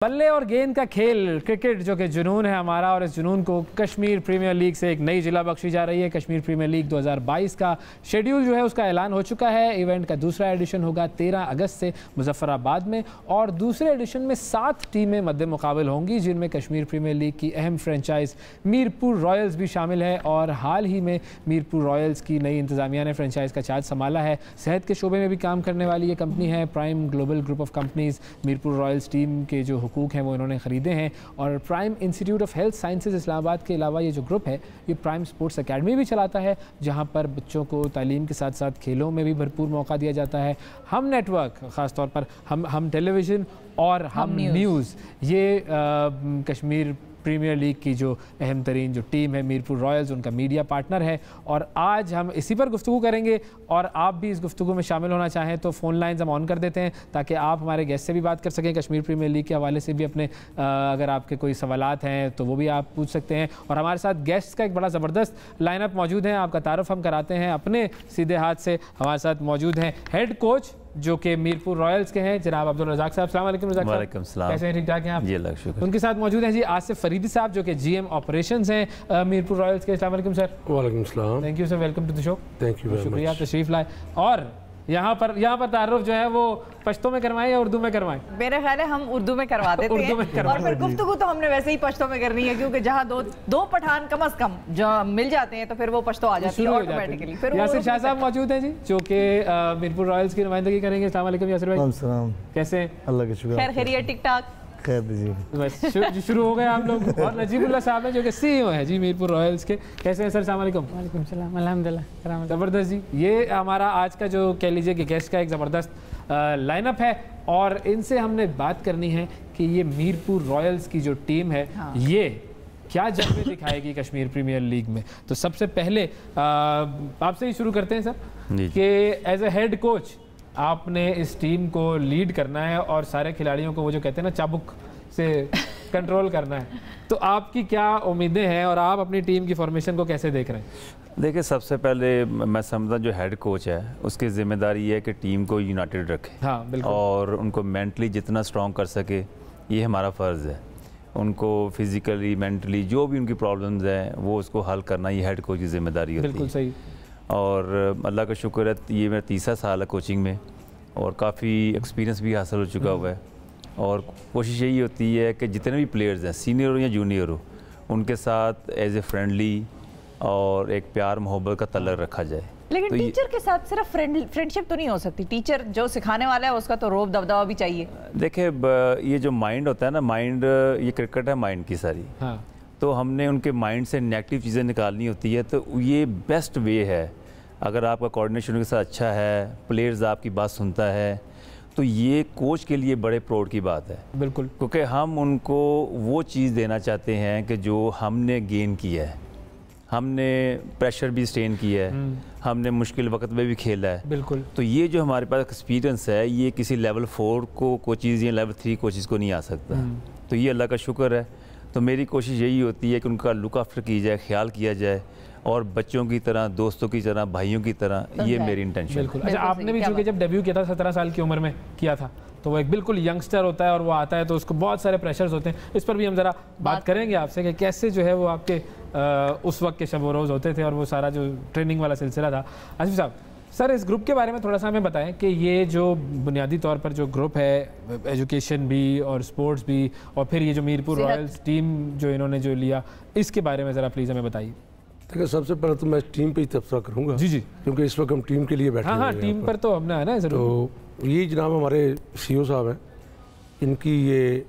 बल्ले और गेंद का खेल क्रिकेट जो कि जुनून है हमारा, और इस जुनून को कश्मीर प्रीमियर लीग से एक नई जिला बख्शी जा रही है। कश्मीर प्रीमियर लीग 2022 का शेड्यूल जो है उसका ऐलान हो चुका है। इवेंट का दूसरा एडिशन होगा 13 अगस्त से मुजफ्फराबाद में, और दूसरे एडिशन में 7 टीमें मद्दे मुकाबल होंगी, जिनमें कश्मीर प्रीमियर लीग की अहम फ्रेंचाइज मीरपुर रॉयल्स भी शामिल है। और हाल ही में मीरपुर रॉयल्स की नई इंतजामिया ने फ्रेंचाइज का चार्ज संभाला है। सेहत के शोबे में भी काम करने वाली ये कंपनी है prime global group of companies. Mirpur Royals team के जो हुकूक हैं वो इन्होंने ख़रीदे हैं, और prime institute of health sciences Islamabad के अलावा ये जो ग्रुप है ये प्राइम स्पोर्ट्स एकेडमी भी चलाता है, जहां पर बच्चों को तालीम के साथ साथ खेलों में भी भरपूर मौका दिया जाता है। हम नेटवर्क ख़ास तौर पर हम टेलीविज़न और हम न्यूज़ ये कश्मीर प्रीमियर लीग की जो अहम तरीन जो टीम है मीरपुर रॉयल्स, उनका मीडिया पार्टनर है। और आज हम इसी पर गुफ्तगू करेंगे, और आप भी इस गुफ्तगू में शामिल होना चाहें तो फ़ोन लाइन्स हम ऑन कर देते हैं ताकि आप हमारे गेस्ट से भी बात कर सकें। कश्मीर प्रीमियर लीग के हवाले से भी अपने अगर आपके कोई सवालात हैं तो वो भी आप पूछ सकते हैं। और हमारे साथ गेस्ट का एक बड़ा ज़बरदस्त लाइनअप मौजूद है, आपका तारुफ हम कराते हैं अपने सीधे हाथ से। हमारे साथ मौजूद हैं हेड कोच जो कि मीरपुर रॉयल्स के हैं, जनाब अब्दुल रज़ाक साहब। अस्सलाम वालेकुम रज़ाक साहब। वालेकुम सलाम। कैसे हैं, ठीक ठाक हैं आप? जी अल्लाह का शुक्र। उनके साथ मौजूद हैं जी आसिफ फरीदी साहब जो कि जीएम ऑपरेशंस हैं मीरपुर रॉयल्स के। अस्सलाम वालेकुम सर। वालेकुम सलाम। Thank you sir, welcome to the show. Thank you, शुक्रिया तशरीफ लाए। और यहाँ पर तारुफ जो है वो पश्तो में करवाएं या उर्दू में करवाएं? मेरा ख्याल है हम उर्दू में करवा देते हैं, और फिर गुफ्तगू तो हमने वैसे ही पश्तो में करनी है, क्योंकि जहाँ दो पठान कम से कम जो मिल जाते हैं तो फिर वो पश्तो आ जाती है ऑटोमेटिकली। फिर यासिर शाह साहब मौजूद हैं जी जो कि मीरपुर रॉयल्स की नुमाइंदगी करेंगे। अस्सलाम वालेकुम यासिर भाई। कैसे हैं? अल्लाह का शुक्र। खैर खैरियत, ठीक ठाक। बस शुरू हो गए आप लोग। और नजीबुल्लाह साहब हैं जो कि सीईओ हैं जी मीरपुर रॉयल्स के। कैसे हैं सर? अस्सलाम वालेकुम। वालेकुम सलाम, अल्हम्दुलिल्लाह। ज़बरदस्त जी, ये हमारा आज का जो कह लीजिए कि गेस्ट का एक ज़बरदस्त लाइनअप है, और इनसे हमने बात करनी है कि ये मीरपुर रॉयल्स की जो टीम है ये क्या जलवे दिखाएगी कश्मीर प्रीमियर लीग में। तो सबसे पहले आपसे ही शुरू करते हैं सर कि एज ए हेड कोच आपने इस टीम को लीड करना है और सारे खिलाड़ियों को वो जो कहते हैं ना चाबुक से कंट्रोल करना है, तो आपकी क्या उम्मीदें हैं और आप अपनी टीम की फॉर्मेशन को कैसे देख रहे हैं? देखिए, सबसे पहले मैं समझता जो हेड कोच है उसकी ज़िम्मेदारी है कि टीम को यूनाइटेड रखे। हाँ, बिल्कुल। और उनको मेंटली जितना स्ट्रॉन्ग कर सके ये हमारा फ़र्ज़ है। उनको फिज़िकली मेंटली जो भी उनकी प्रॉब्लम्स हैं वो उसको हल करना ये हेड कोच की ज़िम्मेदारी होती है। बिल्कुल सही। और अल्लाह का शुक्र है ये मेरा तीसरा साल है कोचिंग में, और काफ़ी एक्सपीरियंस भी हासिल हो चुका हुआ है। और कोशिश यही होती है कि जितने भी प्लेयर्स हैं, सीनियर हो या जूनियर हो, उनके साथ एज ए फ्रेंडली और एक प्यार मोहब्बत का तल्लुक़ रखा जाए। लेकिन तो टीचर के साथ सिर्फ फ्रेंडशिप तो नहीं हो सकती। टीचर जो सिखाने वाला है उसका तो रोब दबदबा भी चाहिए। देखिए, ये जो माइंड होता है ना, माइंड ये क्रिकेट है माइंड की सारी। हाँ। तो हमने उनके माइंड से नेगेटिव चीज़ें निकालनी होती है, तो ये बेस्ट वे है। अगर आपका कोऑर्डिनेशन उनके साथ अच्छा है, प्लेयर्स आपकी बात सुनता है, तो ये कोच के लिए बड़े प्राउड की बात है। बिल्कुल, क्योंकि हम उनको वो चीज़ देना चाहते हैं कि जो हमने गेन किया है। हमने प्रेशर भी स्टेन किया है, हमने मुश्किल वक्त में भी खेला है। बिल्कुल। तो ये जो हमारे पास एक्सपीरियंस है ये किसी लेवल 4 को कोचेज़ या लेवल 3 कोचेज़ को नहीं आ सकता। तो ये अल्लाह का शुक्र है। तो मेरी कोशिश यही होती है कि उनका लुक आफ्टर की जाए, ख्याल किया जाए, और बच्चों की तरह, दोस्तों की तरह, भाइयों की तरह, ये मेरी इंटेंशन। बिल्कुल। अच्छा, आपने भी चूँकि जब डेब्यू किया था 17 साल की उम्र में किया था, तो वो एक बिल्कुल यंगस्टर होता है और वो आता है तो उसको बहुत सारे प्रेशर्स होते हैं। इस पर भी हम ज़रा बात करेंगे आपसे कि कैसे जो है वो आपके उस वक्त के शब व रोज़ होते थे और वो सारा जो ट्रेनिंग वाला सिलसिला था। आसिफ साहब, सर इस ग्रुप के बारे में थोड़ा सा हमें बताएं कि ये जो बुनियादी तौर पर जो ग्रुप है, एजुकेशन भी और स्पोर्ट्स भी, और फिर ये जो मीरपुर रॉयल्स टीम जो इन्होंने जो लिया, इसके बारे में ज़रा प्लीज़ हमें बताइए। देखिए, सबसे पहले तो मैं टीम पे ही तबसरा करूँगा। जी, क्योंकि इस वक्त हम टीम के लिए बैठे हैं। हाँ, टीम पर तो हमने है ना ज़रूर। तो ये जनाब हमारे सीईओ साहब हैं, इनकी ये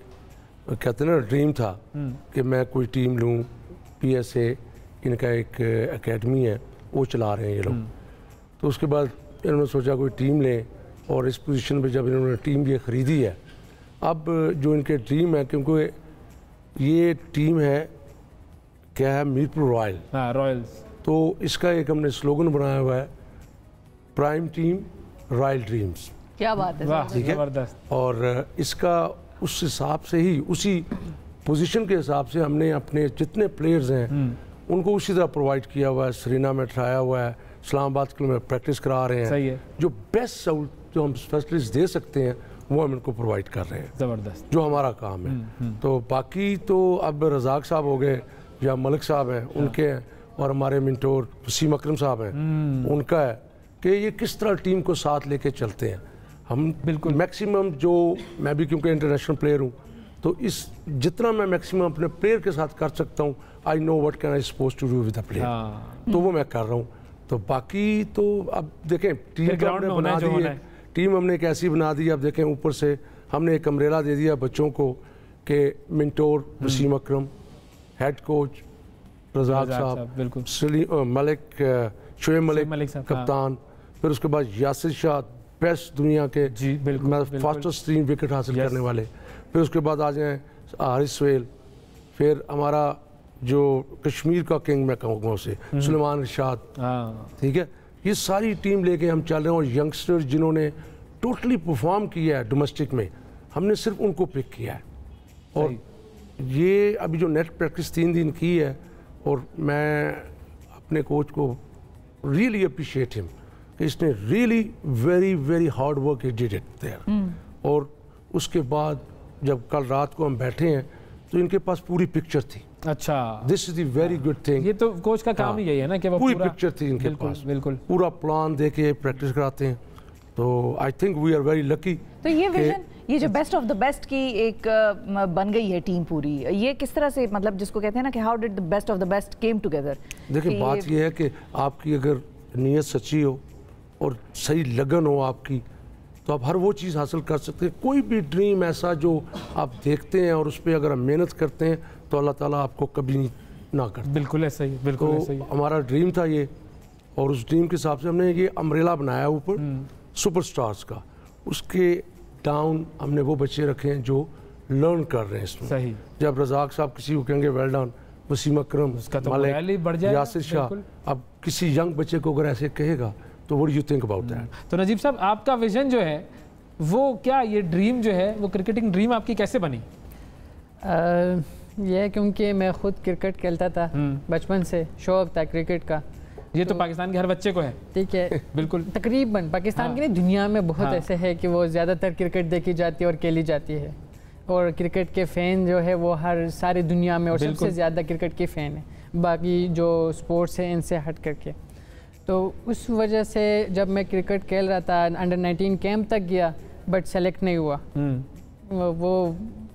कहते हैं ना ड्रीम था कि मैं कोई टीम लूँ। PSA इनका एक एकेडमी है, वो चला रहे हैं ये लोग। तो उसके बाद इन्होंने सोचा कोई टीम लें, और इस पोजीशन पे जब इन्होंने टीम ये ख़रीदी है, अब जो इनके ड्रीम है, क्योंकि ये टीम है क्या है, मीरपुर रॉयल्स। तो इसका एक हमने स्लोगन बनाया हुआ है, प्राइम टीम रॉयल ड्रीम्स। क्या बात है, ठीक है। और इसका उस हिसाब से ही, उसी पोजीशन के हिसाब से हमने अपने जितने प्लेयर्स हैं उनको उसी तरह प्रोवाइड किया हुआ है। सरीना में ठहराया हुआ है, इस्लामाबाद के में प्रैक्टिस करा रहे हैं। सही है। जो बेस्ट जो हम फैसिलिटीज दे सकते हैं वो हम इनको प्रोवाइड कर रहे हैं, ज़बरदस्त, जो हमारा काम है। तो बाकी तो अब रज़ाक साहब हो गए या मलिक साहब हैं, उनके हैं, और हमारे मिंटोर वसीम अकरम साहब हैं, उनका है कि ये किस तरह टीम को साथ लेके चलते हैं। हम बिल्कुल मैक्सिमम जो, मैं भी क्योंकि इंटरनेशनल प्लेयर हूँ, तो इस जितना मैं मैक्सिमम अपने प्लेयर के साथ कर सकता हूँ, I know what can I suppose to do with the player, तो वो मैं कर रहा हूँ। तो बाकी तो अब देखें, टीम तो हमने बना दी है, टीम हमने एक ऐसी बना दी, अब देखें ऊपर से हमने एक अम्ब्रेला दे दिया बच्चों को कि मिंटोर वसीम अकरम, हेड कोच रज़ाक साहब, मलिक शोएब मलिक कप्तान, फिर उसके बाद यासिर शाह बेस्ट दुनिया के फास्टेस्ट 3 विकेट हासिल करने वाले, फिर उसके बाद आ जाए हारिस सुहेल, फिर हमारा जो कश्मीर का किंग मैं कहूँगा उसे सुलेमान इरशाद, ठीक है। ये सारी टीम लेके हम चल रहे हैं, और यंगस्टर्स जिन्होंने टोटली परफॉर्म किया है डोमेस्टिक में, हमने सिर्फ उनको पिक किया है। और ये अभी जो नेट प्रैक्टिस 3 दिन की है, और मैं अपने कोच को रियली अप्रिशिएट हिम कि इसने really very very hard work he did it there. और उसके बाद जब कल रात को हम बैठे हैं तो इनके पास पूरी पिक्चर थी। अच्छा, this is the very good thing. ये तो कोच का काम ही यही है ना कि वो पूरी पिक्चर थी इनके पास, बिल्कुल पूरा प्लान देके प्रैक्टिस कराते हैं। तो I think we are very lucky. तो ये विजन, ये जो बेस्ट ऑफ द बेस्ट की एक बन गई है टीम पूरी, ये किस तरह से, मतलब जिसको कहते हैं ना कि how did the best of the best came together. देखिए बात ये है कि आपकी अगर नीयत सच्ची हो और सही लगन हो आपकी, तो आप हर वो चीज़ हासिल कर सकते हैं। कोई भी ड्रीम ऐसा जो आप देखते हैं और उस पर अगर हम मेहनत करते हैं तो अल्लाह ताला आपको कभी नहीं ना करता। बिल्कुल ऐसा ही, बिल्कुल ऐसा ही। हमारा ड्रीम था ये, और उस ड्रीम के हिसाब से हमने ये अम्ब्रेला बनाया ऊपर सुपरस्टार्स का, उसके डाउन हमने वो बच्चे रखे हैं जो लर्न कर रहे हैं इसमें। सही। जब रज़ाक साहब किसी को कहेंगे वेल डन, वसीम अकरम, मलिक, यासिर शाह, अब किसी यंग बच्चे को अगर ऐसे कहेगा तो what do you think about that. तो नजीब साहब, आपका विजन जो है वो क्या, ये ड्रीम जो है वो क्रिकेटिंग ड्रीम आपकी कैसे बनी? ये क्योंकि मैं खुद क्रिकेट खेलता था बचपन से, शौक था क्रिकेट का। ये तो पाकिस्तान के हर बच्चे को है, ठीक है, बिल्कुल तकरीबन पाकिस्तान की नहीं, दुनिया में बहुत ऐसे है कि वो ज़्यादातर क्रिकेट देखी जाती है और खेली जाती है, और क्रिकेट के फ़ैन जो है वो हर सारी दुनिया में, और सबसे ज़्यादा क्रिकेट के फ़ैन है बाकी जो स्पोर्ट्स है इनसे हट करके। तो उस वजह से जब मैं क्रिकेट खेल रहा था, अंडर 19 कैंप तक गया, बट सेलेक्ट नहीं हुआ। वो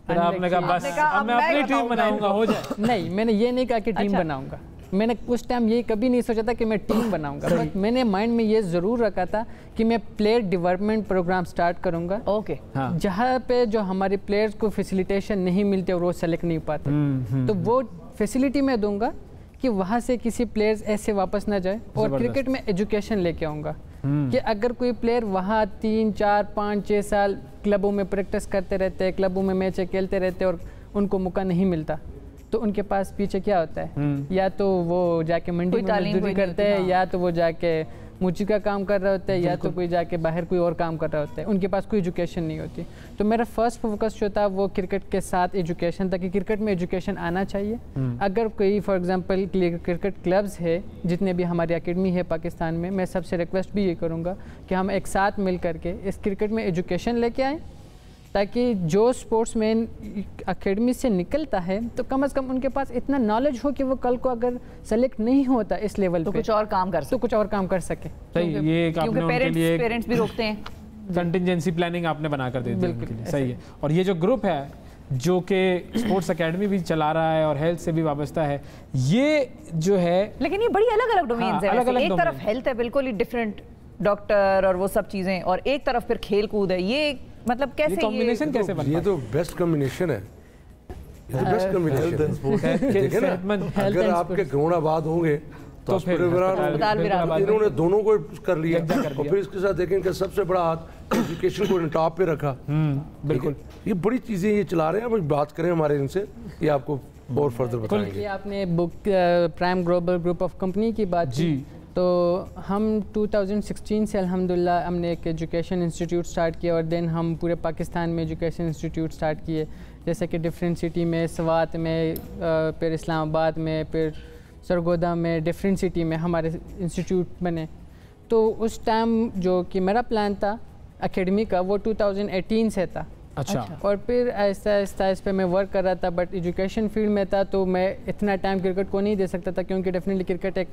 आपने कहा बस अब मैं अपनी टीम बनाऊंगा, हो जाए। नहीं, मैंने ये नहीं कहा कि टीम बनाऊंगा, मैंने उस टाइम ये कभी नहीं सोचा था कि मैं टीम बनाऊंगा, बट मैंने माइंड में ये ज़रूर रखा था कि मैं प्लेयर डेवलपमेंट प्रोग्राम स्टार्ट करूंगा। ओके। जहाँ पे जो हमारे प्लेयर्स को फैसिलिटेशन नहीं मिलते और वो सेलेक्ट नहीं पाते, तो वो फैसिलिटी मैं दूंगा कि वहाँ से किसी प्लेयर्स ऐसे वापस ना जाए, और क्रिकेट में एजुकेशन लेके आऊँगा कि अगर कोई प्लेयर वहाँ 3, 4, 5, 6 साल क्लबों में प्रैक्टिस करते रहते हैं, क्लबों में मैच खेलते रहते हैं और उनको मौका नहीं मिलता, तो उनके पास पीछे क्या होता है, या तो वो जाके मंडी में मजदूरी करते हैं, या तो वो जाके मूची का काम कर रहे होते हैं, या तो कोई जाके बाहर कोई और काम कर रहा होता है, उनके पास कोई एजुकेशन नहीं होती। तो मेरा फर्स्ट फोकस जो था वो क्रिकेट के साथ एजुकेशन था कि क्रिकेट में एजुकेशन आना चाहिए। अगर कोई फॉर एग्जांपल क्रिकेट क्लब्स है, जितने भी हमारी एकेडमी है पाकिस्तान में, मैं सबसे रिक्वेस्ट भी ये करूँगा कि हम एक साथ मिल करके इस क्रिकेट में एजुकेशन लेके आएँ, ताकि जो स्पोर्ट्समैन एकेडमी से निकलता है तो कम से कम उनके पास इतना नॉलेज हो कि वो कल को अगर सेलेक्ट नहीं होता इस लेवल तो पे, कुछ और काम कर सके, तो कुछ और काम कर सके। सही, ये क्योंकि पेरेंट्स भी रोकते हैं, कंटिजेंसी प्लानिंग आपने बना कर दी है उनके लिए। सही है। और ये जो ग्रुप है जो कि स्पोर्ट्स एकेडमी भी चला रहा है और हेल्थ से भी वाबस्ता है, ये जो है, लेकिन ये बड़ी अलग अलग डोमेन्स है। एक तरफ हेल्थ है बिल्कुल ही डिफरेंट, डॉक्टर और वो सब चीजें, और एक तरफ फिर खेल कूद है। ये मतलब कैसे कॉम्बिनेशन कैसे बनता है? ये तो बेस्ट कॉम्बिनेशन है, ये तो बेस्ट कॉम्बिनेशन है। अगर आपके ग्राउंडाबाद होंगे तो फिर इन्होंने दोनों को कर लिया, और फिर इसके साथ देखें कि सबसे बड़ा हाथ एजुकेशन को टॉप पे रखा। बिल्कुल, ये बड़ी चीजें ये चला रहे हैं। अब बात करें हमारे इनसे, ये आपको और फर्दर बताएंगे। ये आपने book prime global group of company की बात जी, तो हम 2016 से अल्हम्दुलिल्लाह हमने एक एजुकेशन इंस्टीट्यूट स्टार्ट किया, और देन हम पूरे पाकिस्तान में एजुकेशन इंस्टीट्यूट स्टार्ट किए, जैसे कि डिफरेंट सिटी में, सवात में, फिर इस्लामाबाद में, फिर सरगोदा में, डिफरेंट सिटी में हमारे इंस्टीट्यूट बने। तो उस टाइम जो कि मेरा प्लान था एकेडमी का वो 2018 से था। अच्छा। और फिर आहिस्ता आहिस्ता इस पर मैं वर्क कर रहा था, बट एजुकेशन फील्ड में था तो मैं इतना टाइम क्रिकेट को नहीं दे सकता था, क्योंकि डेफिनेटली क्रिकेट एक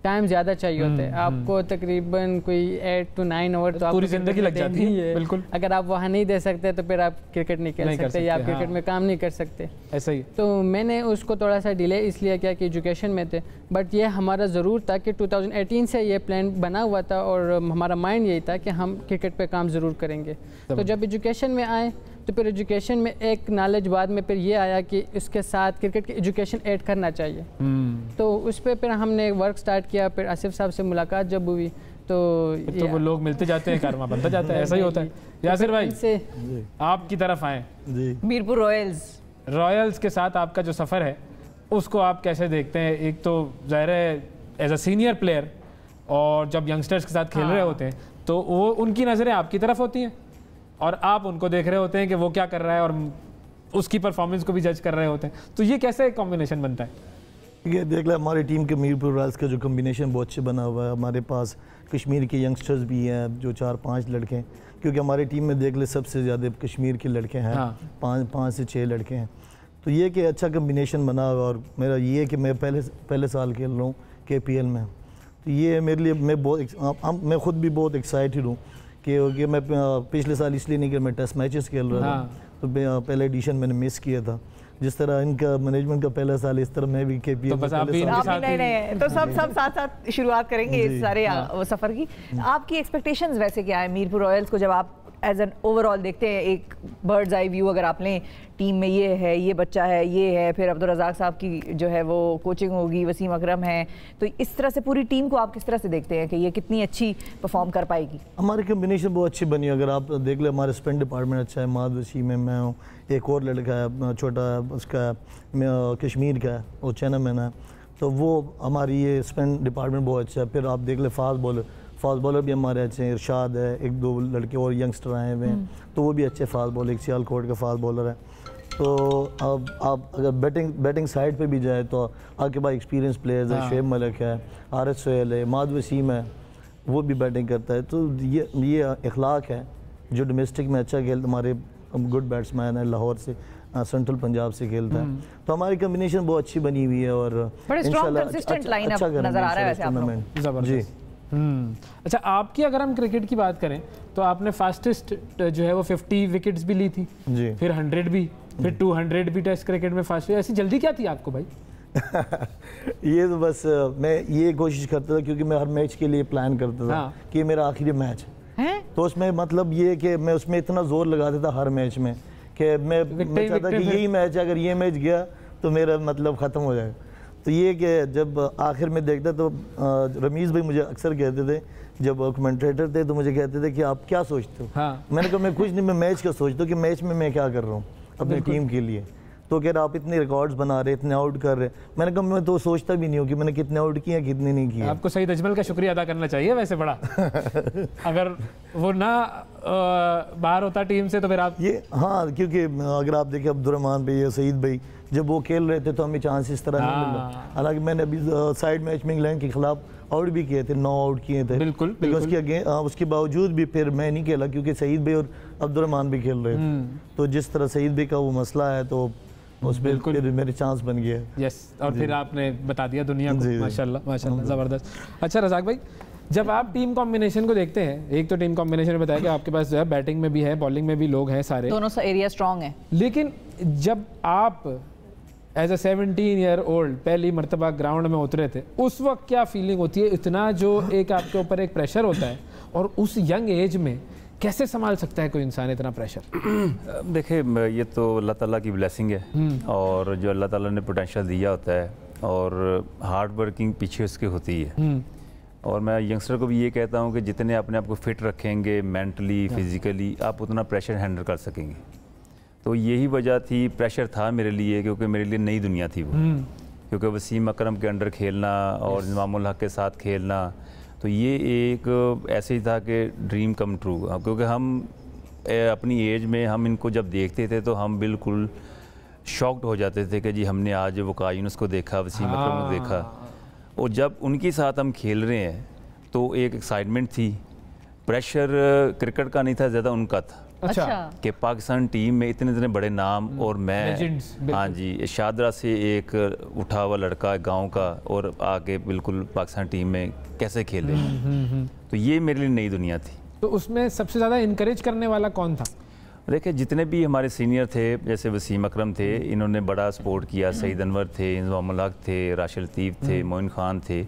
टाइम ज़्यादा चाहिए होता है आपको, तकरीबन कोई 8 to 9 आवर तो पूरी ज़िंदगी लग जाती है। बिल्कुल, अगर आप वहाँ नहीं दे सकते तो फिर आप क्रिकेट नहीं खेल सकते या आप क्रिकेट में काम नहीं कर सकते। ऐसा ही। तो मैंने उसको थोड़ा सा डिले इसलिए किया कि एजुकेशन में थे, बट ये हमारा ज़रूर था कि 2018 से ये प्लान बना हुआ था और हमारा माइंड यही था कि हम क्रिकेट पे काम ज़रूर करेंगे। तो जब एजुकेशन में आए तो फिर एजुकेशन में एक नॉलेज बाद में फिर ये आया कि इसके साथ क्रिकेट की एजुकेशन ऐड करना चाहिए। तो उस पर फिर हमने वर्क स्टार्ट किया। फिर आसिफ साहब से मुलाकात जब हुई तो वो लोग मिलते जाते हैं, कारवां बनता जाता है, ऐसा ही होता है। यासिर भाई से आपकी तरफ आए, मीरपुर रॉयल्स के साथ आपका जो सफ़र है उसको आप कैसे देखते हैं? एक तो ज़ाहिर है एज अ सीनियर प्लेयर, और जब यंगस्टर्स के साथ खेल रहे होते हैं तो वो उनकी नज़रें आपकी तरफ होती हैं और आप उनको देख रहे होते हैं कि वो क्या कर रहा है और उसकी परफॉर्मेंस को भी जज कर रहे होते हैं। तो ये कैसे कॉम्बिनेशन बनता है? ये देख ले, हमारी टीम के मीरपुर रॉयल्स का जो कॉम्बिनेशन बहुत अच्छा बना हुआ है। हमारे पास कश्मीर के यंगस्टर्स भी हैं जो 4-5 लड़के हैं, क्योंकि हमारी टीम में देख ले सबसे ज़्यादा कश्मीर के लड़के हैं। हाँ। 5 से 6 लड़के हैं। तो ये कि अच्छा कॉम्बिनेशन बना हुआ। और मेरा ये कि मैं पहले साल खेल रहा हूँ KPL में, तो ये मेरे लिए मैं ख़ुद भी बहुत एक्साइटेड हूँ कि मैं पिछले साल इसलिए नहीं कि मैं टेस्ट मैचेस खेल रहा था। तो पहले एडिशन मैंने मिस किया था। जिस तरह इनका मैनेजमेंट का पहला साल, इस तरह मैं भी KPL तो बस आप भी नहीं तो सब साथ शुरुआत करेंगे इस सारे सफ़र की। आपकी एक्सपेक्टेशंस वैसे क्या है मीरपुर रॉयल्स को, जब आप एज एन ओवरऑल देखते हैं, एक बर्ड्स आई व्यू अगर आप लें, टीम में ये है, ये बच्चा है, ये है, फिर अब्दुल रज़ाक साहब की जो है वो कोचिंग होगी, वसीम अकरम है, तो इस तरह से पूरी टीम को आप किस तरह से देखते हैं कि ये कितनी अच्छी परफॉर्म कर पाएगी? हमारी कम्बिनेशन बहुत अच्छी बनी। अगर आप देख ले, हमारे स्पिन डिपार्टमेंट अच्छा है। माद वसीम है, मैं हूँ, एक और लड़का है छोटा, उसका कश्मीर का है, वो चैनमैन है। तो वो हमारी ये स्पिन डिपार्टमेंट बहुत अच्छा है। फिर आप देख ले फास्ट बॉलर भी हमारे अच्छे हैं। इरशाद है, 1-2 लड़के और यंगस्टर आए हुए हैं, तो वो भी अच्छे फास्ट बॉलर, एक सियालकोट का फास्ट बॉलर है। तो अब आप अगर बैटिंग साइड पे भी जाए तो आपके पास एक्सपीरियंस प्लेयर्स है। शुएब मलिक है, आरिफ सोहेल है, माद वसीम है, वो भी बैटिंग करता है। तो ये अखलाक है जो डोमेस्टिक में अच्छा खेलता। हमारे गुड बैट्समैन है, लाहौर से, सेंट्रल पंजाब से खेलता है। तो हमारी कम्बिनेशन बहुत अच्छी बनी हुई है और इंशाल्लाह अच्छा नजर आ रहा है वैसे आप लोग। जी। अच्छा, आपकी अगर हम क्रिकेट की बात करें तो आपने फास्टेस्ट जो है वो 50 विकेट्स भी ली थी जी, फिर 100 भी, फिर 200 भी टेस्ट क्रिकेट में फास्ट। ऐसी जल्दी क्या थी आपको भाई? ये तो बस मैं ये कोशिश करता था क्योंकि मैं हर मैच के लिए प्लान करता था कि मेरा आखिरी मैच है, तो उसमें मतलब ये कि मैं उसमें इतना जोर लगाता था हर मैच में कि मैं चाहता कि यही मैच, अगर ये मैच गया तो मेरा मतलब ख़त्म हो जाएगा। तो ये कि जब आखिर में देखता तो रमीज़ भाई मुझे अक्सर कहते थे, जब कमेंटेटर थे तो मुझे कहते थे कि आप क्या सोचते हो? हाँ। मैंने कहा मैं कुछ नहीं, मैं मैच का सोचता हूँ कि मैच में मैं क्या कर रहा हूँ अपनी टीम के लिए। तो कह रहे आप इतने रिकॉर्ड्स बना रहे, इतने आउट कर रहे। मैंने कहा मैं तो सोचता भी नहीं हूँ कि मैंने कितने आउट किए हैं, कितने नहीं किए। आपको सईद अजमल का शुक्रिया अदा करना चाहिए वैसे बड़ा। अगर वो ना बाहर होता टीम से तो फिर आप ये, हाँ, क्योंकि अगर आप देखें अब्दुर्रहमान भाई या सईद भाई जब वो खेल रहे थे तो हमें चांस इस तरह नहीं मिल रहा। हालांकि मैंने अभी साइड मैच में इंग्लैंड के खिलाफ आउट भी किए थे, 9 आउट किए थे। बिल्कुल, उसके बावजूद भी फिर मैं नहीं खेला क्योंकि सईद भाई और अब्दुर्रहमान भी खेल रहे थे। तो जिस तरह सईद भाई का वो मसला है तो उस पर मेरे चांस बन गया। यस, और फिर आपने बता दिया दुनिया को। माशाल्लाह माशाल्लाह, ज़बरदस्त। अच्छा रज़ाक भाई, जब आप टीम कॉम्बिनेशन को देखते हैं, एक तो टीम कॉम्बिनेशन में बताया कि आपके पास जो है बैटिंग में भी है, बॉलिंग में भी लोग हैं, सारे दोनों एरिया स्ट्रॉन्ग है, लेकिन जब आप एज अ 17 ईयर ओल्ड पहली मरतबा ग्राउंड में उतरे थे, उस वक्त क्या फीलिंग होती है? इतना जो एक आपके ऊपर एक प्रेशर होता है, और उस यंग एज में कैसे संभाल सकता है कोई इंसान इतना प्रेशर? देखिए, ये तो अल्लाह ताला की ब्लेसिंग है, और जो अल्लाह ताला ने पोटेंशियल दिया होता है और हार्ड वर्किंग पीछे उसकी होती है। और मैं यंगस्टर को भी ये कहता हूँ कि जितने अपने आप को फिट रखेंगे मेंटली फिज़िकली, आप उतना प्रेशर हैंडल कर सकेंगे। तो यही वजह थी, प्रेशर था मेरे लिए क्योंकि मेरे लिए नई दुनिया थी वो, क्योंकि वसीम अकरम के अंडर खेलना और इमामुल हक के साथ खेलना, तो ये एक ऐसे ही था कि ड्रीम कम ट्रू। क्योंकि हम अपनी एज में हम इनको जब देखते थे तो हम बिल्कुल शॉक्ड हो जाते थे कि जी हमने आज वक़ार यूनुस को देखा, वसीम अकरम को देखा, और जब उनके साथ हम खेल रहे हैं तो एक एक्साइटमेंट थी प्रेशर क्रिकेट का नहीं था, ज़्यादा उनका था। अच्छा कि पाकिस्तान टीम में इतने इतने बड़े नाम और मैं, हाँ जी, शादरा से एक उठा हुआ लड़का गांव का और आके बिल्कुल पाकिस्तान टीम में कैसे खेले, तो ये मेरे लिए नई दुनिया थी। तो उसमें सबसे ज़्यादा इनकरेज करने वाला कौन था? देखिए जितने भी हमारे सीनियर थे, जैसे वसीम अकरम थे, इन्होंने बड़ा सपोर्ट किया, सईद अनवर थे, इंज़मामुल हक थे, राशिद लतीफ़ थे, मोइन खान थे,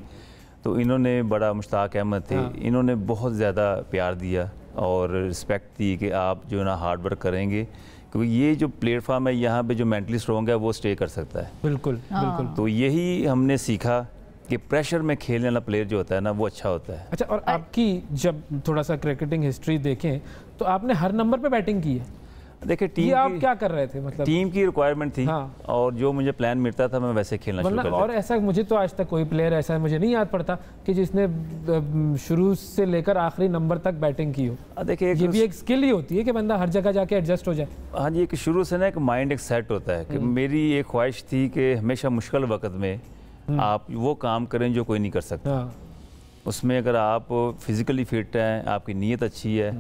तो इन्होंने बड़ा, मुश्ताक अहमद थे, इन्होंने बहुत ज़्यादा प्यार दिया और रिस्पेक्ट दी कि आप जो है ना हार्ड वर्क करेंगे, क्योंकि ये जो प्लेटफॉर्म है यहाँ पे जो मेंटली स्ट्रॉन्ग है वो स्टे कर सकता है। बिल्कुल बिल्कुल। तो यही हमने सीखा कि प्रेशर में खेलने वाला प्लेयर जो होता है ना वो अच्छा होता है। अच्छा, और आपकी जब थोड़ा सा क्रिकेटिंग हिस्ट्री देखें तो आपने हर नंबर पे बैटिंग की है। देखिए टीम आप क्या कर रहे थे, मतलब टीम की रिक्वायरमेंट थी, हाँ। और जो मुझे प्लान मिलता था मैं वैसे खेलना शुरू कर देता। और ऐसा मुझे तो आज तक कोई प्लेयर ऐसा मुझे नहीं याद पड़ता कि जिसने शुरू से लेकर आखिरी नंबर तक बैटिंग की हो। देखिए ये भी एक स्किल ही होती है कि बंदा हर जगह जाके एडजस्ट हो जाए। हाँ जी, एक शुरू से ना एक माइंड एक सेट होता है कि मेरी एक ख्वाहिश थी कि हमेशा मुश्किल वक्त में आप वो काम करें जो कोई नहीं कर सकता। उसमें अगर आप फिज़िकली फिट हैं, आपकी नीयत अच्छी है,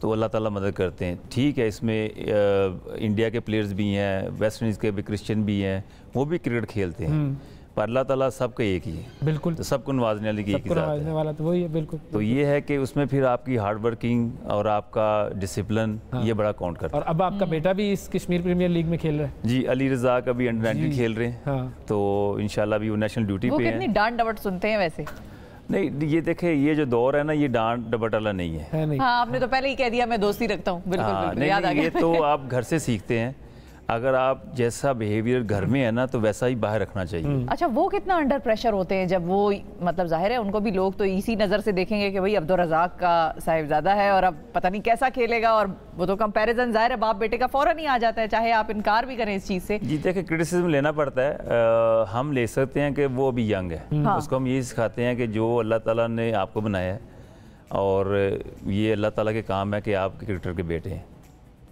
तो अल्लाह ताला मदद करते हैं। ठीक है, इसमें इंडिया के प्लेयर्स भी हैं, वेस्ट इंडीज़ के भी, क्रिश्चियन भी हैं, वो भी क्रिकेट खेलते हैं, पर अल्लाह ताला सबका एक ही है। बिल्कुल, तो सबको नवाजने वाली की एक ही ज़ात है। वाला तो वही है। बिल्कुल। तो ये है कि उसमें फिर आपकी हार्ड वर्किंग और आपका डिसिप्लिन, ये बड़ा काउंट करता है। और अब आपका बेटा भी इस कश्मीर प्रीमियर लीग में खेल रहा है। जी, अली रज़ा का भी अंडर 19 खेल रहे हैं। तो इंशाल्लाह भी वो नेशनल ड्यूटी पे हैं। कितनी डांट डपट सुनते हैं वैसे? नहीं, ये देखे, ये जो दौर है ना, ये डांट डपट वाला नहीं है। नहीं। हाँ, आपने तो पहले ही कह दिया मैं दोस्ती रखता हूँ। बिल्कुल, बिल्कुल, याद आ गया। ये तो आप घर से सीखते हैं। अगर आप जैसा बिहेवियर घर में है ना, तो वैसा ही बाहर रखना चाहिए। अच्छा, वो कितना अंडर प्रेशर होते हैं जब वो, मतलब जाहिर है उनको भी लोग तो इसी नज़र से देखेंगे कि भाई अब्दुल रज़ाक का साहिबजादा है और अब पता नहीं कैसा खेलेगा, और वो तो कंपैरिजन जाहिर है बाप बेटे का फौरन ही आ जाता है, चाहे आप इनकार भी करें इस चीज़ से। जी देखिए, क्रिटिसिज्म लेना पड़ता है। हम ले सकते हैं कि वो अभी यंग है, उसको हम यही सिखाते हैं कि जो अल्लाह ताला ने आपको बनाया है और ये अल्लाह ताला के काम है कि आप क्रिकेटर के बेटे हैं,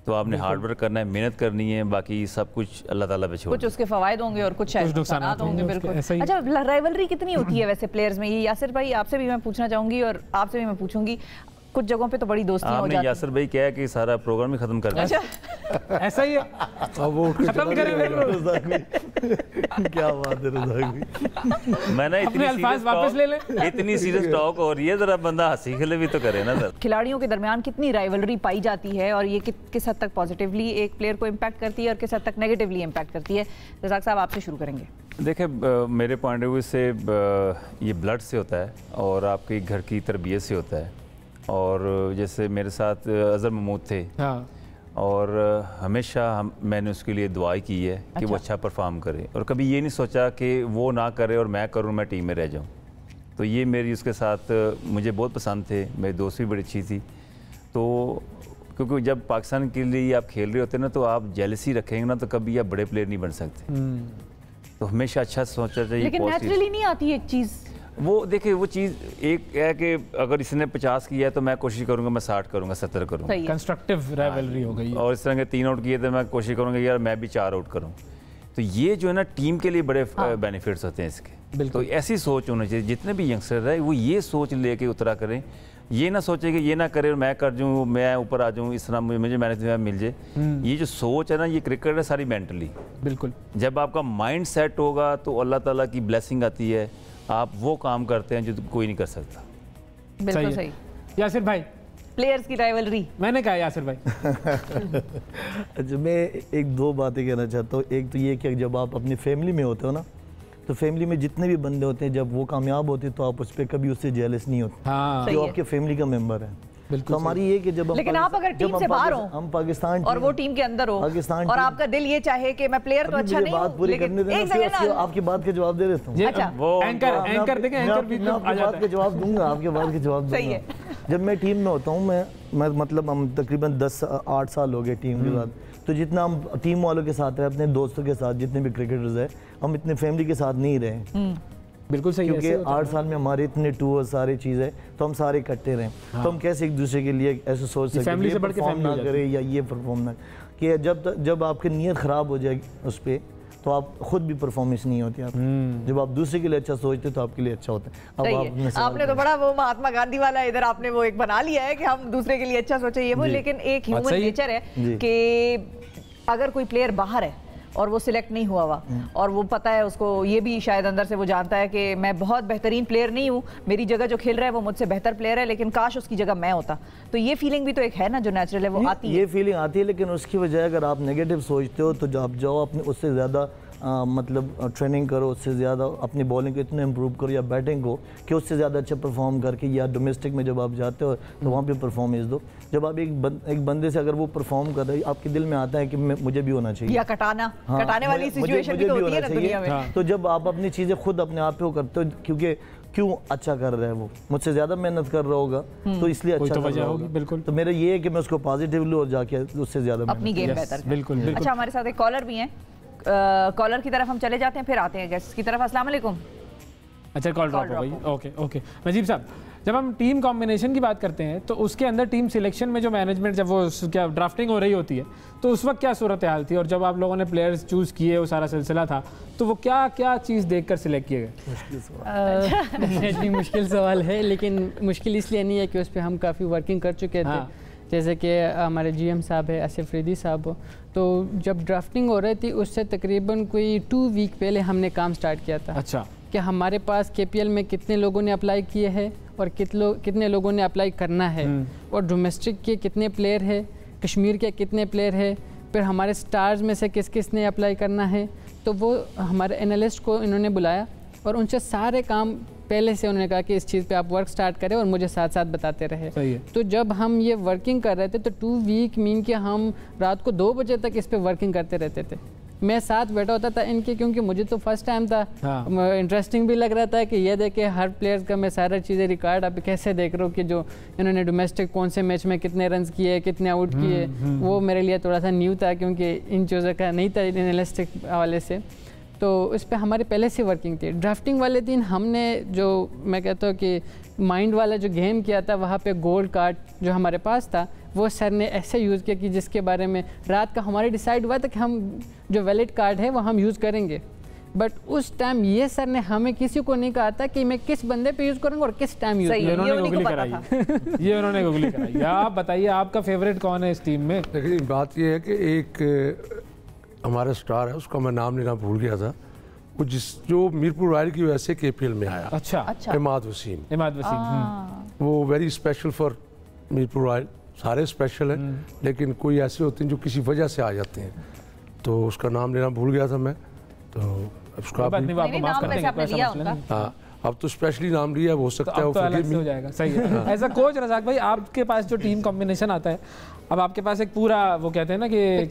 तो आपने हार्ड वर्क करना है, मेहनत करनी है, बाकी सब कुछ अल्लाह ताला पे छोड़। कुछ उसके फ़वाइद होंगे और कुछ नुकसानात होंगे। बिल्कुल। अच्छा, राइवलरी कितनी होती है वैसे प्लेयर्स में? ये यासिर भाई आपसे भी मैं पूछना चाहूँगी और आपसे भी मैं पूछूंगी, कुछ जगहों पे तो बड़ी दोस्तियां हो जाती हैं। यासिर भाई क्या है कि सारा प्रोग्राम ही खत्म कर दिया। अच्छा, ऐसा ही है, अब वो खत्म करें। क्या बात है रज़ाक भाई, मैं ना अपने अल्फाज वापस ले लें। इतनी सीरियस टॉक हो रही है, जरा बंदा हंसी खेले भी तो करे ना सर। खिलाड़ियों के दरमियान कितनी राइवलरी पाई जाती है और ये किस हद तक पॉजिटिवली एक प्लेयर को इम्पैक्ट करती है और किस हद तक नेगेटिवली इम्पैक्ट करती है? रज़ाक साहब, आपसे शुरू करेंगे। देखिए, मेरे पॉइंट ऑफ व्यू से ये ब्लड से होता है और आपके घर की तरबियत से होता है। और जैसे मेरे साथ अज़हर महमूद थे, हाँ। और हमेशा मैंने उसके लिए दुआई की है कि वो अच्छा परफॉर्म करे, और कभी ये नहीं सोचा कि वो ना करे और मैं करूँ, मैं टीम में रह जाऊँ। तो ये मेरी उसके साथ, मुझे बहुत पसंद थे, मेरी दोस्ती भी बड़ी अच्छी थी। तो क्योंकि जब पाकिस्तान के लिए आप खेल रहे होते हैं ना, तो आप जेलसी रखेंगे ना, तो कभी आप बड़े प्लेयर नहीं बन सकते। तो हमेशा अच्छा सोचना चाहिए। लेकिन नेचुरली नहीं आती एक चीज़ वो। देखिए, वो चीज़ एक है कि अगर इसने 50 किया है तो मैं कोशिश करूंगा मैं 60 करूंगा, 70 करूंगा। कंस्ट्रक्टिव राइवलरी हो गई। और इस तरह के 3 आउट किए तो मैं कोशिश करूंगा यार मैं भी 4 आउट करूं। तो ये जो है ना, टीम के लिए बड़े बेनिफिट्स होते हैं इसके। तो ऐसी सोच होनी चाहिए, जितने भी यंगस्टर है वो ये सोच लेके उतरा करें। ये ना सोचे कि ये ना करे और मैं कर जाऊँ, मैं ऊपर आ जाऊँ, इस तरह मुझे मैनेजमेंट मिल जाए। ये जो सोच है ना, ये क्रिकेट है सारी मेंटली। बिल्कुल, जब आपका माइंड सेट होगा तो अल्लाह ताला की ब्लेसिंग आती है, आप वो काम करते हैं जो कोई नहीं कर सकता। बिल्कुल सही। यासिर भाई, प्लेयर्स की राइवलरी मैंने कहा यासिर भाई। अच्छा, मैं एक दो बातें कहना चाहता हूँ। एक तो ये कि जब आप अपनी फैमिली में होते हो ना, तो फैमिली में जितने भी बंदे होते हैं, जब वो कामयाब होते हैं तो आप उस पर कभी उससे जेलस नहीं होते। हाँ, जो आपके फैमिली का मेंबर है। तो हमारी ये कि जब लेकिन आप अगर टीम से बाहर हो, हम पाकिस्तान और वो टीम के अंदर हो, पाकिस्तान और आपका दिल ये चाहे कि मैं प्लेयर तो अच्छा नहीं बात पूरी करने देना, आपकी बात का जवाब दे देता हूँ। एंकर देखें, एंकर भी आपकी बात का जवाब दूंगा, आपके बात का जवाब दूंगा। जब मैं टीम में होता हूँ, मैं मतलब हम तकरीबन 10-8 साल हो गए टीम के साथ, तो जितना हम टीम वालों के साथ रहे, अपने दोस्तों के साथ, जितने भी क्रिकेटर्स हैं, हम इतने फैमिली के साथ नहीं रहे। बिल्कुल सही, क्योंकि 8 साल में हमारे इतने टूर सारे चीज़ें, तो हम सारे इकट्ठे रहे। हाँ। तो हम कैसे एक दूसरे के लिए ऐसे सोच सकते हैं, परफॉर्म ना करे या ये परफॉर्म ना, कि जब आपकी नीयत ख़राब हो जाएगी उस पर, तो आप खुद भी परफॉर्मेंस नहीं होती आप। जब आप दूसरे के लिए अच्छा सोचते तो आपके लिए अच्छा होता है। अब आपने तो बड़ा वो महात्मा गांधी वाला इधर आपने वो एक बना लिया है कि हम दूसरे के लिए अच्छा सोचे ये वो, लेकिन एक ह्यूमन नेचर है कि अगर कोई प्लेयर बाहर है और वो सिलेक्ट नहीं हुआ हुआ और वो पता है उसको, ये भी शायद अंदर से वो जानता है कि मैं बहुत बेहतरीन प्लेयर नहीं हूँ, मेरी जगह जो खेल रहा है वो मुझसे बेहतर प्लेयर है, लेकिन काश उसकी जगह मैं होता, तो ये फीलिंग भी तो एक है ना जो नेचुरल है, वो आती है। ये फीलिंग आती है, लेकिन उसकी वजह अगर आप नेगेटिव सोचते हो तो आप जाओ अपने उससे ज़्यादा मतलब ट्रेनिंग करो, उससे ज़्यादा अपनी बॉलिंग को इतना इम्प्रूव करो या बैटिंग को कि उससे ज़्यादा अच्छा परफॉर्म करके, या डोमेस्टिक में जब आप जाते हो तो वहाँ पे परफॉर्मेंस दो। जब आप एक बंदे से अगर वो परफॉर्म कर रहे हैं, आपके दिल में आता है कि मुझे भी होना चाहिए, या कटाने वाली सिचुएशन भी तो होती है ना दुनिया में। तो जब आप अपनी चीज़ें खुद अपने आप पे करते हो, क्योंकि क्यों अच्छा कर रहा है वो, मुझसे ज़्यादा मेहनत कर रहा होगा तो इसलिए अच्छा कर रहा होगा। बिल्कुल। तो मेरा ये है कि मैं उसको पॉजिटिव लूँ और जाके उससे ज़्यादा अपनी गेम बेहतर। बिल्कुल। अच्छा, हमारे साथ एक कॉलर भी हैं, कॉलर की तरफ हम चले जाते हैं, फिर आते हैं गेस्ट की तरफ। अस्सलाम वालेकुम। अच्छा, कॉल ड्रॉप हो गई। Okay okay. नजीब साहब, जब हम टीम कॉम्बिनेशन की बात करते हैं तो उसके अंदर टीम सिलेक्शन में जो मैनेजमेंट, जब वो क्या ड्राफ्टिंग हो रही होती है, तो उस वक्त क्या सूरत हाल थी, और जब आप लोगों ने प्लेयर्स चूज़ किए, वो सारा सिलसिला था, तो वो क्या क्या चीज़ देखकर सिलेक्ट किए गए? मुश्किल सवाल है, लेकिन मुश्किल इसलिए नहीं है कि उस पर हम काफ़ी वर्किंग कर चुके थे। जैसे कि हमारे GM साहब है आसिफ अफरीदी साहब, तो जब ड्राफ्टिंग हो रही थी उससे तकरीबन कोई 2 वीक पहले हमने काम स्टार्ट किया था। अच्छा। कि हमारे पास KPL में कितने लोगों ने अप्लाई किए हैं और कितने लोगों ने अप्लाई करना है, और डोमेस्टिक के कितने प्लेयर है, कश्मीर के कितने प्लेयर है, फिर हमारे स्टार्स में से किस किस ने अप्लाई करना है। तो वो हमारे एनालिस्ट को इन्होंने बुलाया और उनसे सारे काम पहले से उन्होंने कहा कि इस चीज़ पे आप वर्क स्टार्ट करें, और मुझे साथ साथ बताते रहे। सही है। तो जब हम ये वर्किंग कर रहे थे तो 2 वीक मीन कि हम रात को 2 बजे तक इस पे वर्किंग करते रहते थे। मैं साथ बैठा होता था इनके, क्योंकि मुझे तो फर्स्ट टाइम था। इंटरेस्टिंग भी लग रहा था कि ये देखे हर प्लेयर का मैं सारा चीज़ें रिकॉर्ड अभी कैसे देख रहा हूँ कि जो इन्होंने डोमेस्टिक कौन से मैच में कितने रन किए, कितने आउट किए, वो मेरे लिए थोड़ा सा न्यू था, क्योंकि इन चीज़ों का नहीं था एनालिस्टिक हवाले से। तो इस पर हमारे पहले से वर्किंग थी। ड्राफ्टिंग वाले दिन हमने जो मैं कहता हूँ कि माइंड वाला जो गेम किया था, वहाँ पे गोल्ड कार्ड जो हमारे पास था वो सर ने ऐसे यूज़ किया कि जिसके बारे में रात का हमारे डिसाइड हुआ था कि हम जो वैलिड कार्ड है वो हम यूज़ करेंगे। बट उस टाइम ये सर ने हमें किसी को नहीं कहा था कि मैं किस बंदे पे यूज़ करूँगा और किस टाइम यूज़ करूँगा। ये उन्होंने गूगली कराई। आप बताइए आपका फेवरेट कौन है इस टीम में? लेकिन बात ये है कि एक हमारा स्टार है, उसका मैं नाम लेना भूल गया था, वो जो मीरपुर रॉयल की वजह से KPL में आया। अच्छा। इमाद वसीम। वो very special for Mirpur royal. सारे स्पेशल हैं, लेकिन कोई ऐसे होते हैं जो किसी वजह से आ जाते हैं, तो उसका नाम लेना भूल गया था मैं, तो उसका हाँ अब तो स्पेशली नाम लिया, हो सकता है वो अलग से हो जाएगा। सही है। ऐसा कोच रज़ाक भाई, आपके पास जो टीम कॉम्बिनेशन आता है, अब आपके पास एक पूरा वो कहते हैं ना कि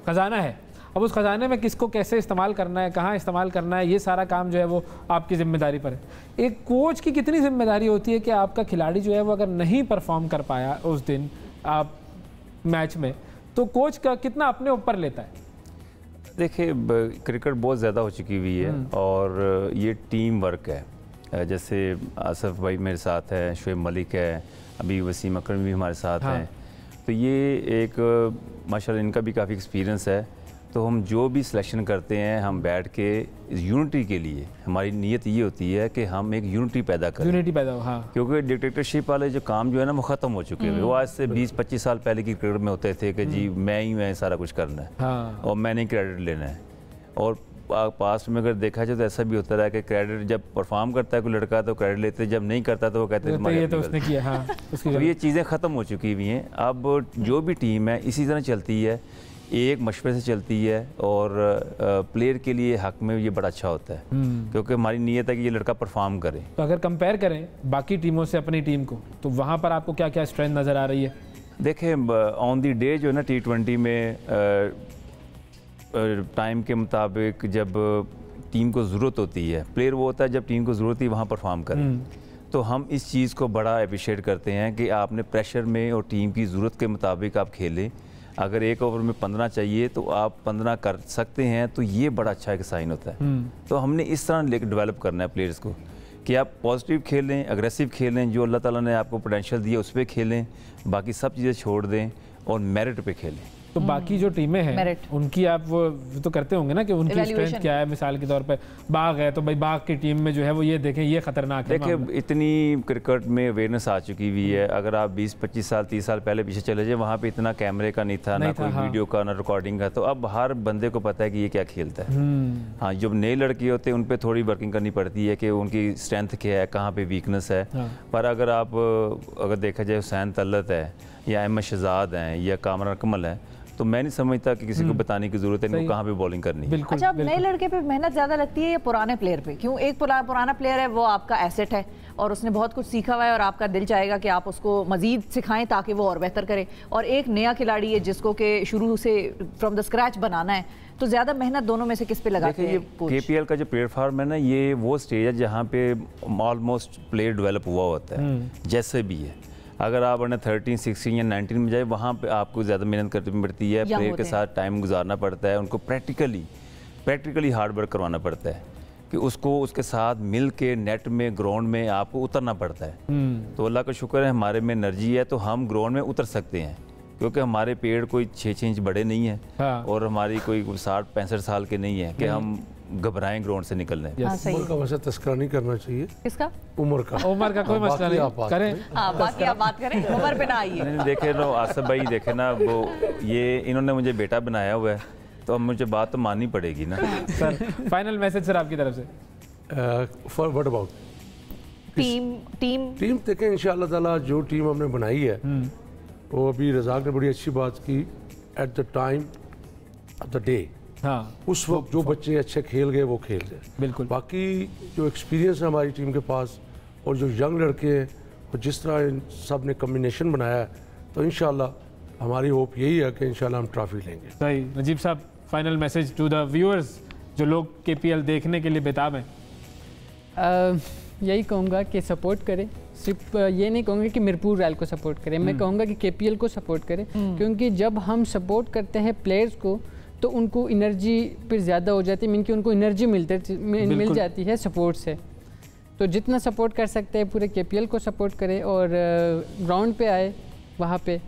खजाना है, अब उस खजाने में किसको कैसे इस्तेमाल करना है, कहाँ इस्तेमाल करना है, ये सारा काम जो है वो आपकी जिम्मेदारी पर है। एक कोच की कितनी जिम्मेदारी होती है कि आपका खिलाड़ी जो है वो अगर नहीं परफॉर्म कर पाया उस दिन आप मैच में, तो कोच का कितना अपने ऊपर लेता है? देखिए, क्रिकेट बहुत ज़्यादा हो चुकी हुई है और ये टीम वर्क है। जैसे आसिफ भाई मेरे साथ है, शुएब मलिक है, अभी वसीम अकरम भी हमारे साथ हैं, तो ये एक माशाल्लाह इनका भी काफ़ी एक्सपीरियंस है। तो हम जो भी सिलेक्शन करते हैं, हम बैठ के यूनिटी के लिए, हमारी नीयत ये होती है कि हम एक यूनिटी पैदा करें। यूनिटी पैदा हो, हाँ। क्योंकि डिक्टेटरशिप वाले जो काम जो है ना वो ख़त्म हो चुके हैं। वो आज से 20-25 साल पहले की क्रिकेट में होते थे कि जी मैं सारा कुछ करना है, हाँ। और मैंने क्रेडिट लेना है। और पास्ट में अगर देखा जाए तो ऐसा भी होता रहा कि क्रेडिट जब परफॉर्म करता है कोई लड़का तो क्रेडिट लेते, जब नहीं करता तो वो कहते हैं तो ये चीज़ें ख़त्म हो चुकी हुई हैं। अब जो भी टीम है इसी तरह चलती है, एक मशवरे से चलती है, और प्लेयर के लिए हक में ये बड़ा अच्छा होता है, क्योंकि हमारी नीयत है कि ये लड़का परफॉर्म करे। तो अगर कंपेयर करें बाकी टीमों से अपनी टीम को, तो वहाँ पर आपको क्या क्या स्ट्रेंथ नज़र आ रही है? देखें, ऑन दी डे जो है ना T20 में टाइम के मुताबिक जब टीम को ज़रूरत होती है, प्लेयर वो होता है जब टीम को ज़रूरत होती है वहाँ परफॉर्म करें। तो हम इस चीज़ को बड़ा अप्रिशिएट करते हैं कि आपने प्रेशर में और टीम की ज़रूरत के मुताबिक आप खेलें। अगर एक ओवर में 15 चाहिए तो आप 15 कर सकते हैं, तो ये बड़ा अच्छा एक साइन होता है। तो हमने इस तरह लेकर डेवलप करना है प्लेयर्स को कि आप पॉजिटिव खेलें, अग्रेसिव खेलें, जो अल्लाह ताला ने आपको पोटेंशियल दिया उस पर खेलें, बाकी सब चीज़ें छोड़ दें और मेरिट पे खेलें। तो बाकी जो टीमें हैं उनकी आप वो तो करते होंगे ना कि उनकी स्ट्रेंथ क्या है। मिसाल के तौर पे बाग है तो भाई बाग की टीम में जो है वो ये देखें ये खतरनाक है। देखिए इतनी क्रिकेट में अवेयरनेस आ चुकी हुई है। अगर आप 20-25 साल 30 साल पहले पीछे चले जाए, वहाँ पे इतना कैमरे का नहीं था, ना कोई वीडियो का, ना रिकॉर्डिंग का। तो अब हर बंदे को पता है कि ये क्या खेलता है। हाँ, जब नए लड़के होते हैं उन पर थोड़ी वर्किंग करनी पड़ती है कि उनकी स्ट्रेंथ क्या है, कहाँ पे वीकनेस है। पर अगर देखा जाए हुसैन तलत है या अहमद शहजाद हैं या कामरान अकमल है, तो मैं नहीं समझता कि किसी को बताने की जरूरत है इनको कहाँ पे बॉलिंग करनी है। अच्छा, अब नए लड़के पे मेहनत ज्यादा लगती है या पुराने प्लेयर पे? क्यों, एक पुराना प्लेयर है वो आपका एसेट है और उसने बहुत कुछ सीखा हुआ है और आपका दिल चाहेगा कि आप उसको मजीद सिखाएं ताकि वो और बेहतर करे, और एक नया खिलाड़ी है जिसको कि शुरू से फ्रॉम द स्क्रैच बनाना है, तो ज्यादा मेहनत दोनों में से किस पे लगाते हैं? केपीएल का जो प्लेटफॉर्म है ना, ये वो स्टेज है जहाँ पे ऑलमोस्ट प्लेयर डेवलप हुआ होता है। जैसे भी है, अगर आप अंडर 13, 16 या 19 में जाए, वहाँ पे आपको ज़्यादा मेहनत करनी पड़ती है, प्लेयर के साथ टाइम गुजारना पड़ता है, उनको प्रैक्टिकली हार्ड वर्क करवाना पड़ता है कि उसको उसके साथ मिल के नेट में, ग्राउंड में आपको उतरना पड़ता है। तो अल्लाह का शुक्र है हमारे में एनर्जी है, तो हम ग्राउंड में उतर सकते हैं, क्योंकि हमारे पेड़ कोई 6 इंच बड़े नहीं है। हाँ। और हमारी कोई 60-65 साल के नहीं है कि हम घबराएं ग्राउंड से निकलने। उम्र का वैसे तस्करा नहीं करना चाहिए। किसका? उम्र का कोई मसला नहीं, करें बाकी आप बात करें, उम्र पे ना आइए। देखे ना आसिफ भाई, देखे ना वो, ये इन्होंने मुझे बेटा बनाया हुआ है, तो अब मुझे बात तो माननी पड़ेगी ना। सर फाइनल मैसेज सर आपकी तरफ से। फॉर व्हाट अबाउट टीम देखें, इंशाअल्लाह ताला जो टीम हमने बनाई है वो अभी रज़ाक ने बड़ी अच्छी बात की, at the time of the day, हाँ, उस वक्त जो बच्चे अच्छे खेल गए वो खेल गए। बिल्कुल। बाकी जो एक्सपीरियंस है हमारी टीम के पास और जो यंग लड़के हैं और जिस तरह इन सब ने कम्बिनेशन बनाया है, तो इंशाल्लाह हमारी होप यही है कि इंशाल्लाह हम ट्रॉफी लेंगे। सही। नजीब साहब, final message to the viewers जो लोग केपीएल देखने के लिए बेताब हैं। यही कहूँगा कि सपोर्ट करें, सिर्फ ये नहीं कहूँगा कि मीरपुर रॉयल को सपोर्ट करें, मैं कहूँगा कि केपीएल को सपोर्ट करें, क्योंकि जब हम सपोर्ट करते हैं प्लेयर्स को तो उनको एनर्जी फिर ज़्यादा हो जाती है, मीन कि उनको एनर्जी मिल जाती है सपोर्ट से। तो जितना सपोर्ट कर सकते हैं पूरे केपीएल को सपोर्ट करें और ग्राउंड पे आए वहाँ पे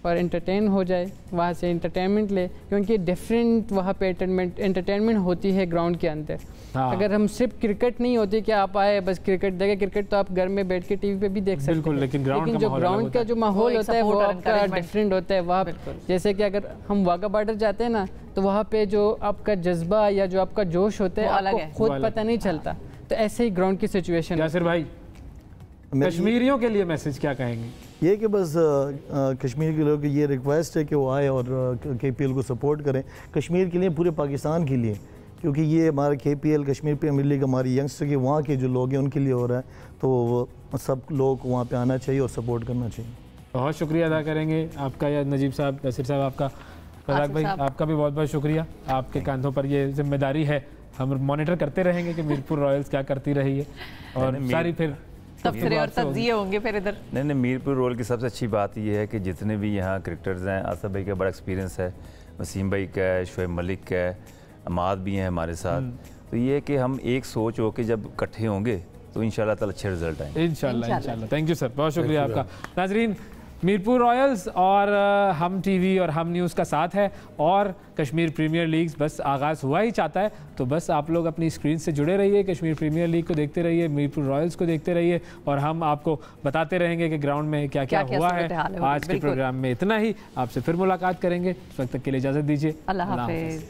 और एंटरटेन हो जाए, वहाँ से एंटरटेनमेंट ले, क्योंकि डिफरेंट वहाँ पे एंटरटेनमेंट होती है ग्राउंड के अंदर। हाँ। अगर हम सिर्फ क्रिकेट नहीं होती कि आप आए बस क्रिकेट देखें, क्रिकेट तो आप घर में बैठ के टीवी पे भी देख सकते हैं, लेकिन जो ग्राउंड का जो माहौल होता है वो आपका डिफरेंट होता है। वहाँ जैसे कि अगर हम वाघा बॉर्डर जाते हैं ना, तो वहाँ पे जो आपका जज्बा या जो आपका जोश होता है आपको खुद पता नहीं चलता। तो ऐसे ही ग्राउंड की सिचुएशन। यासिर भाई, कश्मीरियों के लिए मैसेज क्या कहेंगे? ये कि बस कश्मीर के लोगों की ये रिक्वेस्ट है कि वो आए और केपीएल को सपोर्ट करें, कश्मीर के लिए, पूरे पाकिस्तान के लिए, क्योंकि ये हमारा केपीएल कश्मीर प्रीमियर लीग हमारी यंगस्टर के वहाँ के जो लोग हैं उनके लिए हो रहा है, तो सब लोग वहाँ पे आना चाहिए और सपोर्ट करना चाहिए। बहुत शुक्रिया अदा करेंगे आपका, या नजीब साहब, नसीर साहब आपका, रज़ाक भाई आपका भी बहुत बहुत शुक्रिया। आपके कंधों पर ये जिम्मेदारी है, हम मॉनिटर करते रहेंगे कि मीरपुर रॉयल्स क्या करती रही है और सारी फिर तबसरे और तज्जिए होंगे फिर इधर। नहीं, मीरपुर रॉयल की सबसे अच्छी बात ये है कि जितने भी यहाँ क्रिकेटर्स हैं, आसिफ भाई का बड़ा एक्सपीरियंस है, वसीम भाई का है, शोएब मलिक का है, अमाद भी हैं हमारे साथ, तो ये है कि हम एक सोच हो के जब इकट्ठे होंगे तो इंशाल्लाह ताला अच्छे रिजल्ट आएंगे। इंशाल्लाह। थैंक यू सर, बहुत शुक्रिया आपका। नाजरीन, मीरपुर रॉयल्स और हम टीवी और हम न्यूज़ का साथ है और कश्मीर प्रीमियर लीग बस आगाज़ हुआ ही चाहता है, तो बस आप लोग अपनी स्क्रीन से जुड़े रहिए, कश्मीर प्रीमियर लीग को देखते रहिए, मीरपुर रॉयल्स को देखते रहिए और हम आपको बताते रहेंगे कि ग्राउंड में क्या क्या हुआ है। आज के प्रोग्राम में इतना ही, आपसे फिर मुलाकात करेंगे, उस वक्त तक के लिए इजाज़त दीजिए। अल्लाह हाफ़िज़।